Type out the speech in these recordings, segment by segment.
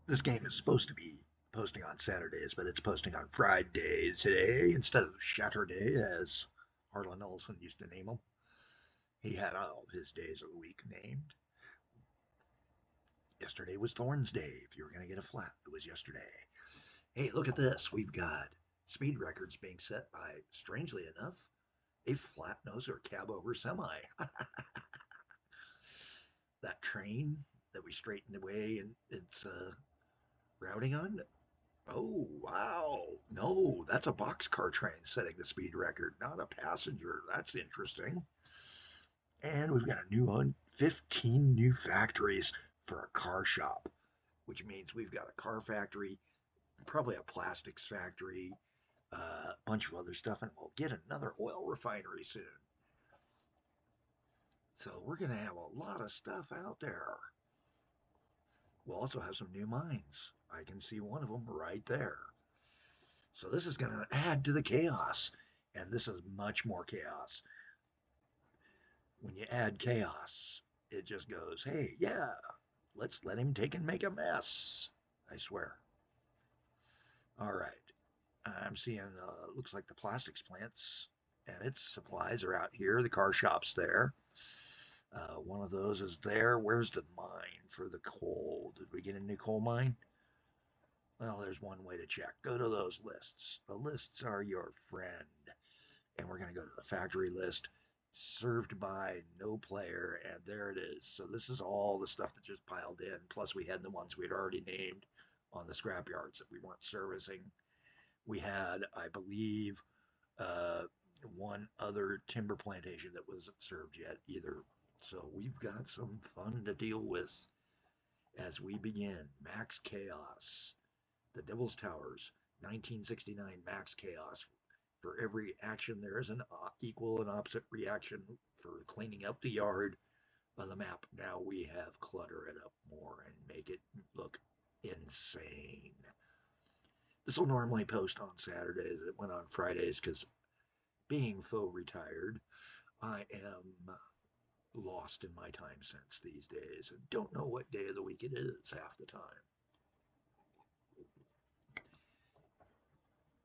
This game is supposed to be posting on Saturdays, but it's posting on Fridays today instead of Saturday, as Harlan Ellison used to name them. He had all of his days of the week named. Yesterday was Thorns Day. If you were going to get a flat, it was yesterday. Hey, look at this. We've got speed records being set by, strangely enough, a flat noser cab over semi. That train that we straightened away and it's routing on. Oh, wow. No, that's a boxcar train setting the speed record, not a passenger. That's interesting. And we've got a new one 15 new factories for a car shop, which means we've got a car factory, probably a plastics factory, a bunch of other stuff, and we'll get another oil refinery soon. So we're going to have a lot of stuff out there. We'll also have some new mines. I can see one of them right there. So this is going to add to the chaos. And this is much more chaos. When you add chaos, it just goes, hey, yeah, let's let him take and make a mess. I swear. All right. I'm seeing, looks like the plastics plants and its supplies are out here. The car shop's there. One of those is there. Where's the mine for the coal? Did we get a new coal mine? Well, there's one way to check. Go to those lists. The lists are your friend. And we're going to go to the factory list, served by no player, and there it is. So this is all the stuff that just piled in. Plus, we had the ones we'd already named on the scrap yards that we weren't servicing. We had, I believe, uh, one other timber plantation that wasn't served yet either. So we've got some fun to deal with as we begin. Max Chaos. The Devil's Towers, 1969 Max Chaos. For every action, there is an equal and opposite reaction for cleaning up the yard on the map. Now we have clutter it up more and make it look insane. This will normally post on Saturdays. It went on Fridays because being faux retired, I am lost in my time sense these days and don't know what day of the week it is half the time.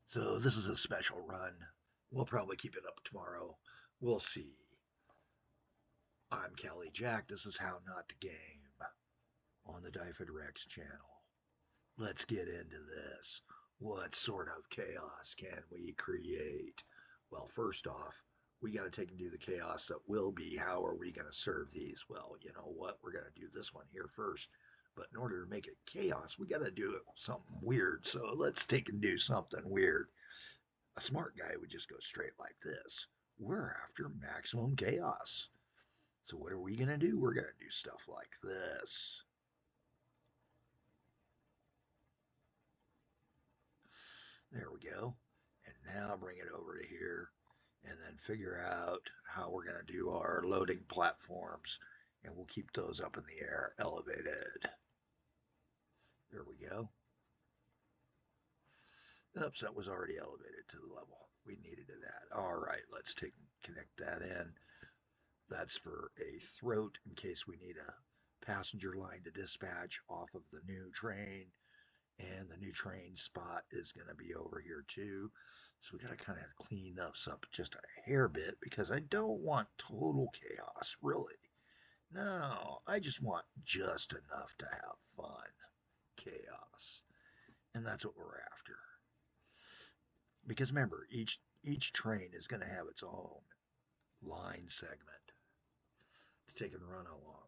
So this is a special run. We'll probably keep it up tomorrow. We'll see. I'm Kelly Jack. This is How Not to Game on the Dyfed Rex channel. Let's get into this. What sort of chaos can we create? Well, first off, we got to take and do the chaos that will be. How are we going to serve these? Well, you know what? We're going to do this one here first. But in order to make it chaos, we got to do it something weird. So let's take and do something weird. A smart guy would just go straight like this. We're after maximum chaos. So what are we going to do? We're going to do stuff like this. There we go. And now bring it over to here and then figure out how we're going to do our loading platforms. And we'll keep those up in the air, elevated. There we go. Oops, that was already elevated to the level we needed it at. All right, let's connect that in. That's for a throat in case we need a passenger line to dispatch off of the new train. And the new train spot is going to be over here too. So we got to kind of clean this up just a hair bit because I don't want total chaos, really. No, I just want just enough to have fun. Chaos. And that's what we're after. Because remember, each train is going to have its own line segment to take and run along.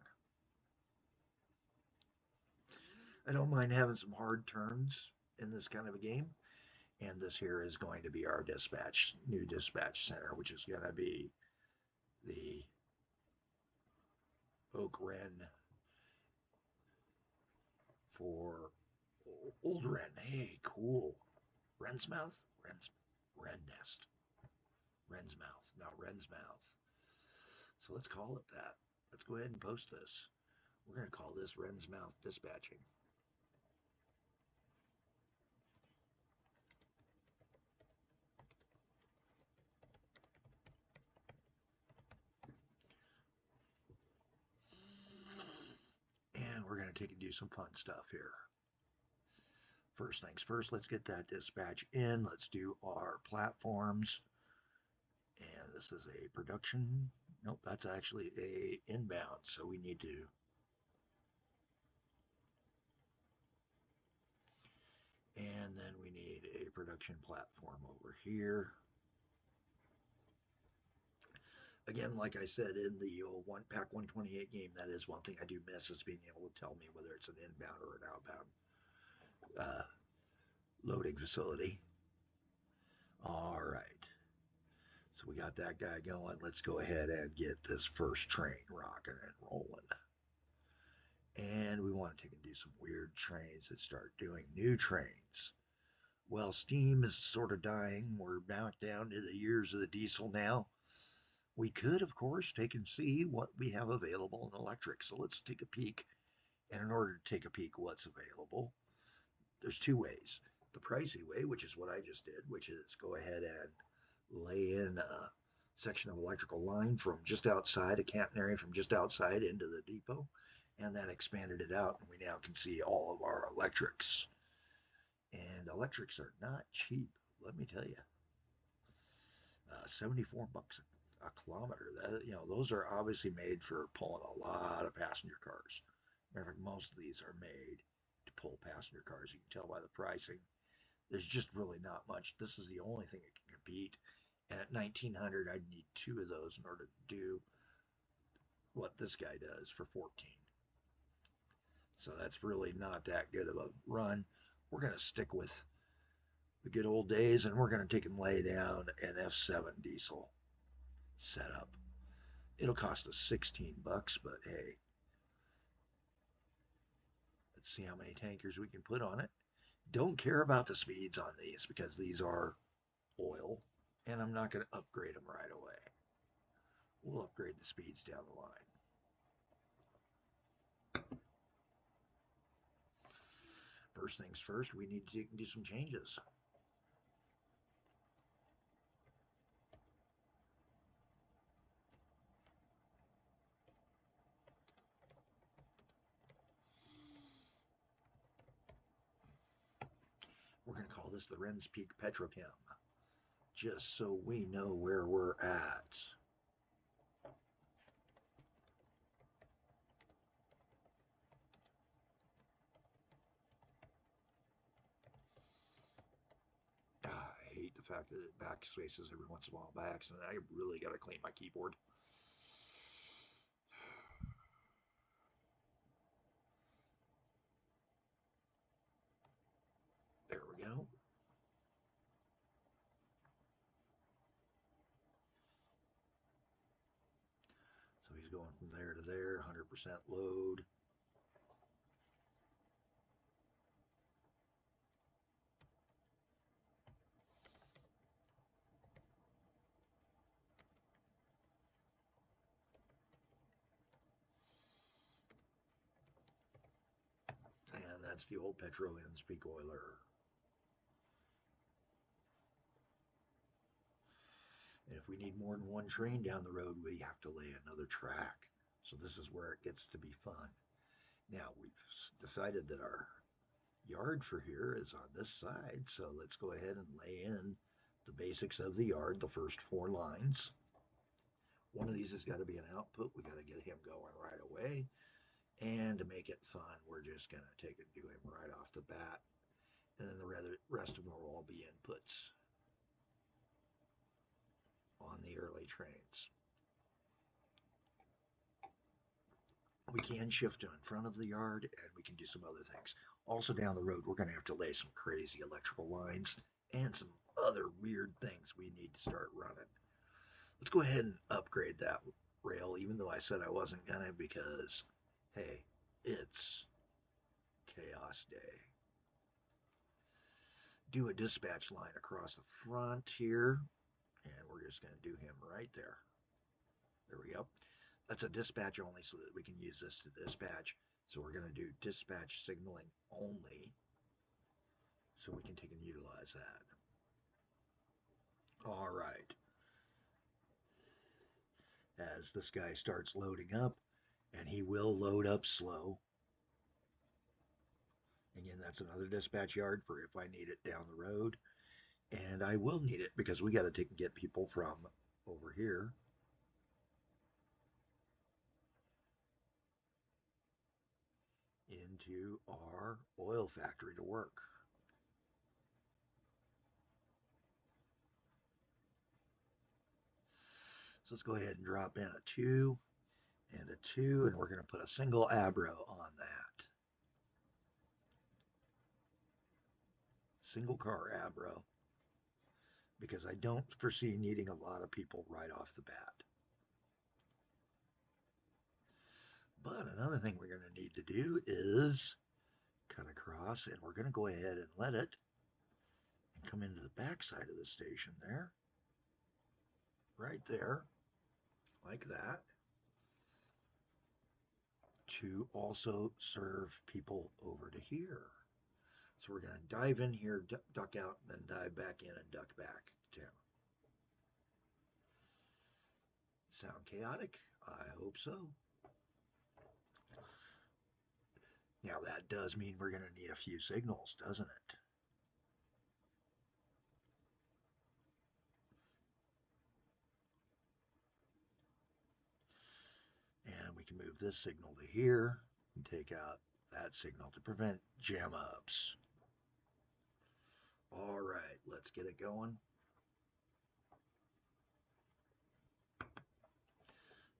I don't mind having some hard turns in this kind of a game. And this here is going to be our new dispatch center, which is going to be the Oak Wren for Old Wren. Hey, cool. Wren's Mouth? Wren Nest. Wren's Mouth, not Wren's Mouth. So let's call it that. Let's go ahead and post this. We're going to call this Wren's Mouth Dispatching. And we're going to take and do some fun stuff here. First things first, let's get that dispatch in. Let's do our platforms. And this is a production. Nope, that's actually a inbound. So we need to. And then we need a production platform over here. Again, like I said in the old one pack 128 game, that is one thing I do miss is being able to tell me whether it's an inbound or an outbound loading facility. All right. So we got that guy going. Let's go ahead and get this first train rocking and rolling. And we want to take and do some weird trains that start doing new trains. Well, steam is sort of dying. We're back down to the years of the diesel now. We could, of course, take and see what we have available in electric. So let's take a peek. And in order to take a peek what's available, there's two ways. The pricey way, which is what I just did, which is go ahead and lay in a section of electrical line from just outside, a catenary from just outside into the depot, and that expanded it out, and we now can see all of our electrics. And electrics are not cheap, let me tell you. 74 bucks a kilometer. That, those are obviously made for pulling a lot of passenger cars. Matter of fact, most of these are made to pull passenger cars. You can tell by the pricing. There's just really not much. This is the only thing that can compete. And at 1900, I'd need two of those in order to do what this guy does for 14. So that's really not that good of a run. We're going to stick with the good old days, and we're going to take and lay down an F7 diesel setup. It'll cost us 16 bucks, but hey, let's see how many tankers we can put on it. Don't care about the speeds on these because these are oil, and I'm not going to upgrade them right away. We'll upgrade the speeds down the line. First things first, we need to do some changes. We're going to call this the Wren's Peak Petrochem, just so we know where we're at. I hate the fact that it backspaces every once in a while by accident. I really got to clean my keyboard. There we go. So he's going from there to there, 100% load. And that's the old Wren's Peak oiler. And if we need more than one train down the road, we have to lay another track. So this is where it gets to be fun. Now we've decided that our yard for here is on this side. So let's go ahead and lay in the basics of the yard, the first 4 lines. One of these has got to be an output. We got to get him going right away. And to make it fun, we're just going to take and do him right off the bat. And then the rest of them will all be inputs on the early trains. We can shift to in front of the yard, and we can do some other things. Also down the road, we're going to have to lay some crazy electrical lines and some other weird things we need to start running. Let's go ahead and upgrade that rail, even though I said I wasn't going to, because, hey, it's chaos day. Do a dispatch line across the front here, and we're just going to do him right there. There we go. That's a dispatch only so that we can use this to dispatch. So we're going to do dispatch signaling only so we can take and utilize that. All right. As this guy starts loading up, and he will load up slow, Again, that's another dispatch yard for if I need it down the road. And I will need it because we got to take and get people from over here into our oil factory to work. So let's go ahead and drop in a 2 and a 2, and we're going to put a single abro on that. Single car abro, because I don't foresee needing a lot of people right off the bat. But another thing we're going to need to do is cut across, and we're going to go ahead and let it and come into the back side of the station there, right there, like that, to also serve people over to here. So we're going to dive in here, duck out, and then dive back in and duck back to town. Sound chaotic? I hope so. Now that does mean we're going to need a few signals, doesn't it? And we can move this signal to here and take out that signal to prevent jam ups. All right, let's get it going.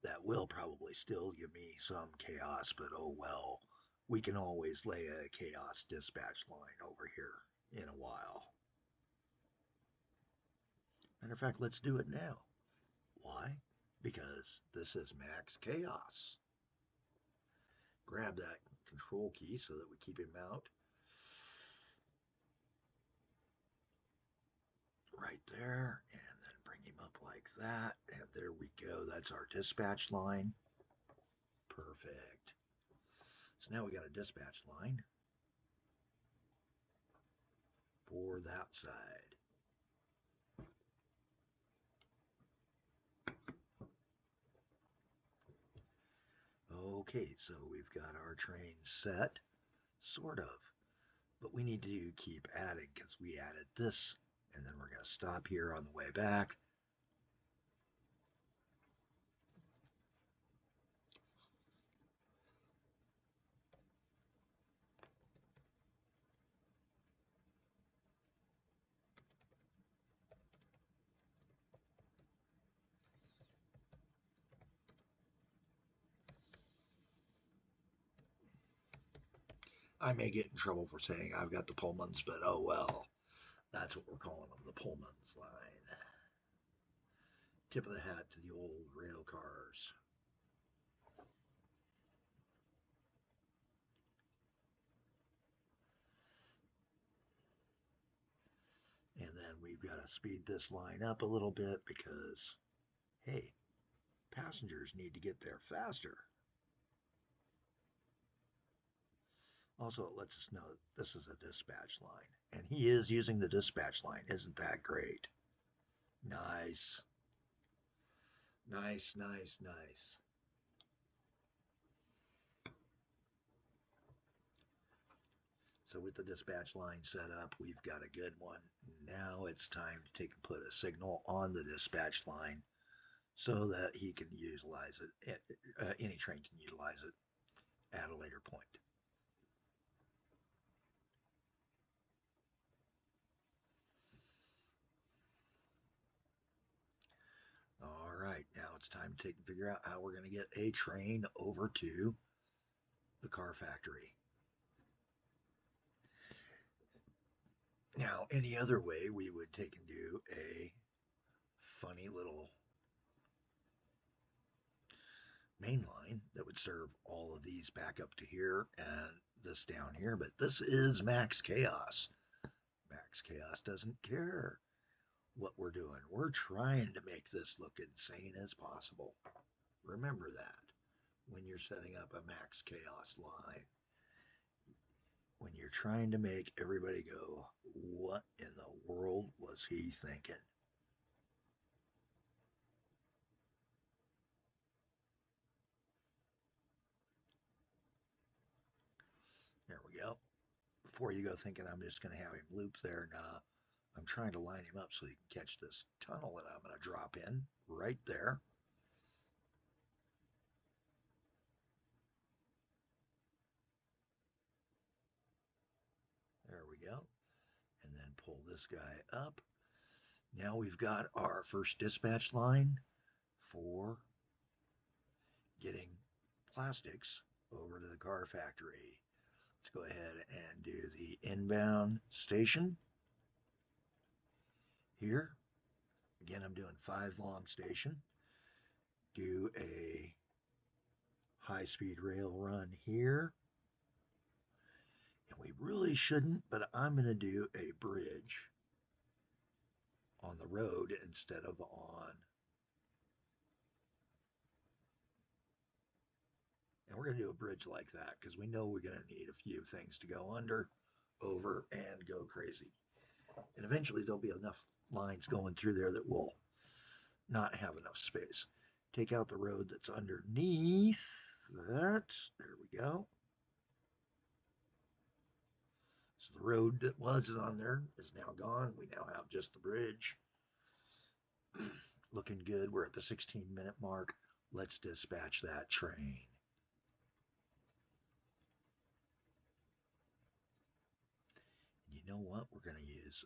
That will probably still give me some chaos, but oh well. We can always lay a chaos dispatch line over here in a while. Matter of fact, let's do it now. Why? Because this is max chaos. Grab that control key so that we keep him out. Right there, and then bring him up like that, and there we go. That's our dispatch line. Perfect. So now we got a dispatch line for that side. Okay, so we've got our train set, sort of, but we need to keep adding because we added this, and then we're going to stop here on the way back. I may get in trouble for saying I've got the Pullmans, but oh well. That's what we're calling them, the Pullmans line. Tip of the hat to the old rail cars. And then we've got to speed this line up a little bit because, hey, passengers need to get there faster. Also, it lets us know this is a dispatch line. And he is using the dispatch line. Isn't that great? Nice. Nice, nice, nice. So with the dispatch line set up, we've got a good one. Now it's time to take and put a signal on the dispatch line so that he can utilize it. Any train can utilize it at a later point. All right, now it's time to figure out how we're going to get a train over to the car factory. Now, any other way, we would take and do a funny little main line that would serve all of these back up to here and this down here, but this is Max Chaos. Max Chaos doesn't care what we're doing. We're trying to make this look insane as possible. Remember that when you're setting up a Max Chaos line. When you're trying to make everybody go, what in the world was he thinking? There we go. before you go thinking I'm just going to have him loop there, nah, I'm trying to line him up so he can catch this tunnel that I'm going to drop in right there. There we go. And then pull this guy up. Now we've got our first dispatch line for getting plastics over to the car factory. Let's go ahead and do the inbound station here. Again, I'm doing 5 long station. Do a high-speed rail run here. And we really shouldn't, but I'm going to do a bridge on the road instead of on. And we're going to do a bridge like that because we know we're going to need a few things to go under, over, and go crazy. And eventually there'll be enough lines going through there that will not have enough space. Take out the road that's underneath that. There we go. So the road that was on there is now gone. We now have just the bridge. Looking good. We're at the 16-minute mark. Let's dispatch that train. You know what? We're going to use,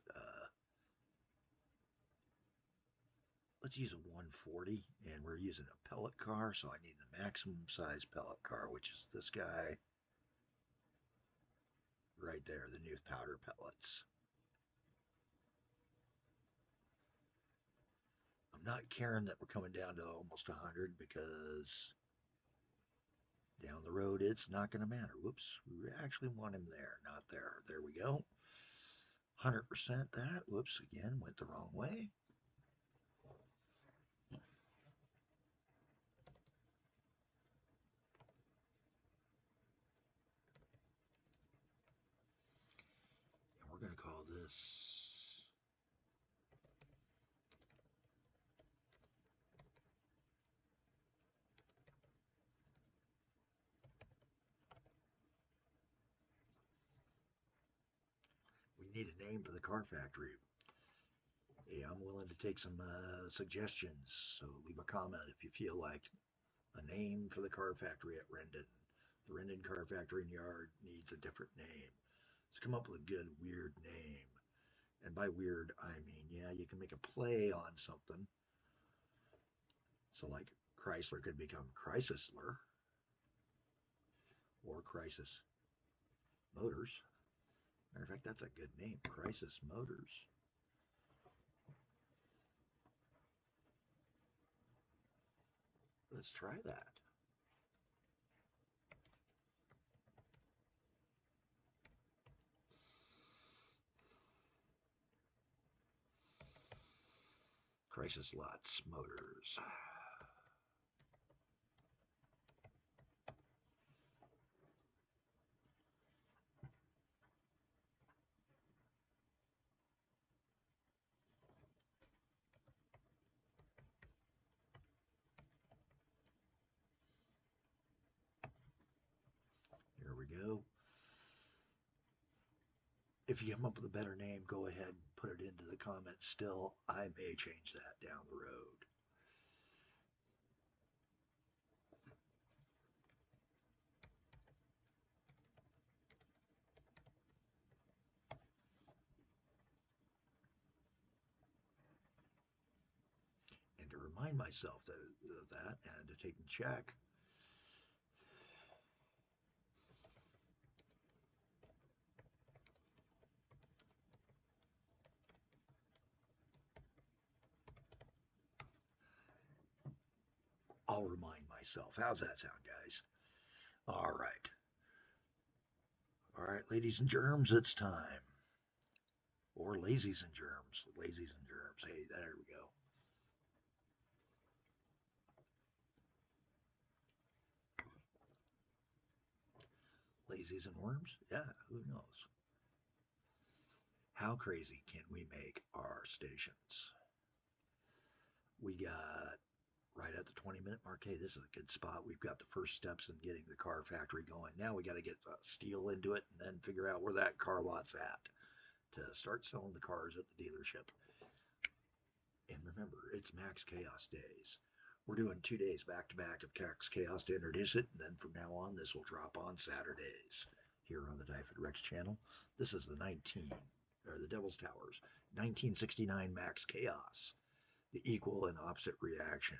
let's use a 140, and we're using a pellet car, so I need the maximum size pellet car, which is this guy right there, the new powder pellets. I'm not caring that we're coming down to almost 100 because down the road it's not going to matter. Whoops, we actually want him there, not there. There we go. 100% that. Whoops, again, went the wrong way. And we're going to call this we need a name for the car factory. Hey, I'm willing to take some suggestions, so leave a comment if you feel like a name for the car factory at Rendon. The Rendon Car Factory and Yard needs a different name. Let's come up with a good, weird name. And by weird, I mean, yeah, you can make a play on something. So, like, Chrysler could become Chrysler or Crisis Motors. Matter of fact, that's a good name, Crisis Motors. Let's try that. Crisis Lots Motors. Here we go. If you come up with a better name, go ahead and put it into the comments still. I may change that down the road. And to remind myself of that and to take a check, I'll remind myself. How's that sound, guys? All right. All right, ladies and germs, it's time. Or lazies and germs. Lazies and germs. Hey, there we go. Lazies and worms? Yeah, who knows? How crazy can we make our stations? We got right at the 20-minute mark. Hey, this is a good spot. We've got the first steps in getting the car factory going. Now we got to get steel into it and then figure out where that car lot's at to start selling the cars at the dealership. And remember, it's Max Chaos Days. We're doing 2 days back to back of Max Chaos to introduce it, and then from now on, this will drop on Saturdays here on the Dyfed Rex channel. This is the the Devil's Towers 1969 Max Chaos, the equal and opposite reaction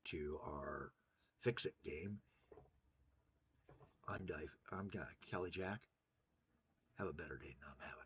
to our Fix It game. I'm Kelly Jack. Have a better day than I'm having.